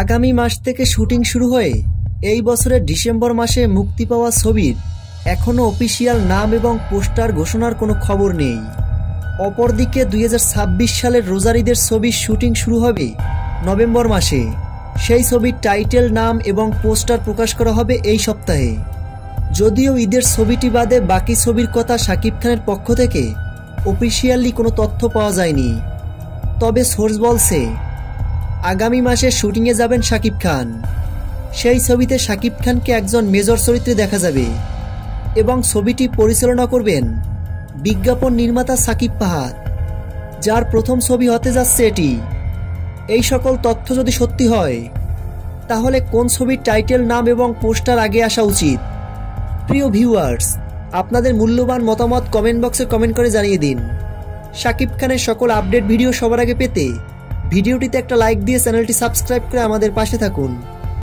আগামী মাস থেকে শুটিং শুরু হয়ে এই বছরের ডিসেম্বর মাসে মুক্তি পাওয়া ছবির এখনও অফিসিয়াল নাম এবং পোস্টার ঘোষণার কোনো খবর নেই। অপরদিকে 2026 সালের রোজার ঈদের ছবির শুটিং শুরু হবে নভেম্বর মাসে। সেই ছবির টাইটেল, নাম এবং পোস্টার প্রকাশ করা হবে এই সপ্তাহে। যদিও ঈদের ছবিটি বাদে বাকি ছবির কথা শাকিব খানের পক্ষ থেকে অফিসিয়ালি কোনো তথ্য পাওয়া যায়নি। তবে সোর্স বলছে আগামী মাসে শুটিংয়ে যাবেন শাকিব খান। সেই ছবিতে শাকিব খানকে একজন মেজর চরিত্রে দেখা যাবে এবং ছবিটি পরিচালনা করবেন বিজ্ঞাপন নির্মাতা সাকিব ফাহাদ, যার প্রথম ছবি হতে যাচ্ছে এটি। এই সকল তথ্য যদি সত্যি হয় তাহলে কোন ছবির টাইটেল, নাম এবং পোস্টার আগে আসা উচিত? প্রিয় ভিউয়ার্স, আপনাদের মূল্যবান মতামত কমেন্ট বক্সে কমেন্ট করে জানিয়ে দিন। শাকিব খানের সকল আপডেট ভিডিও সবার আগে পেতে ভিডিওটিতে একটা লাইক দিয়ে চ্যানেলটি সাবস্ক্রাইব করে আমাদের পাশে থাকুন।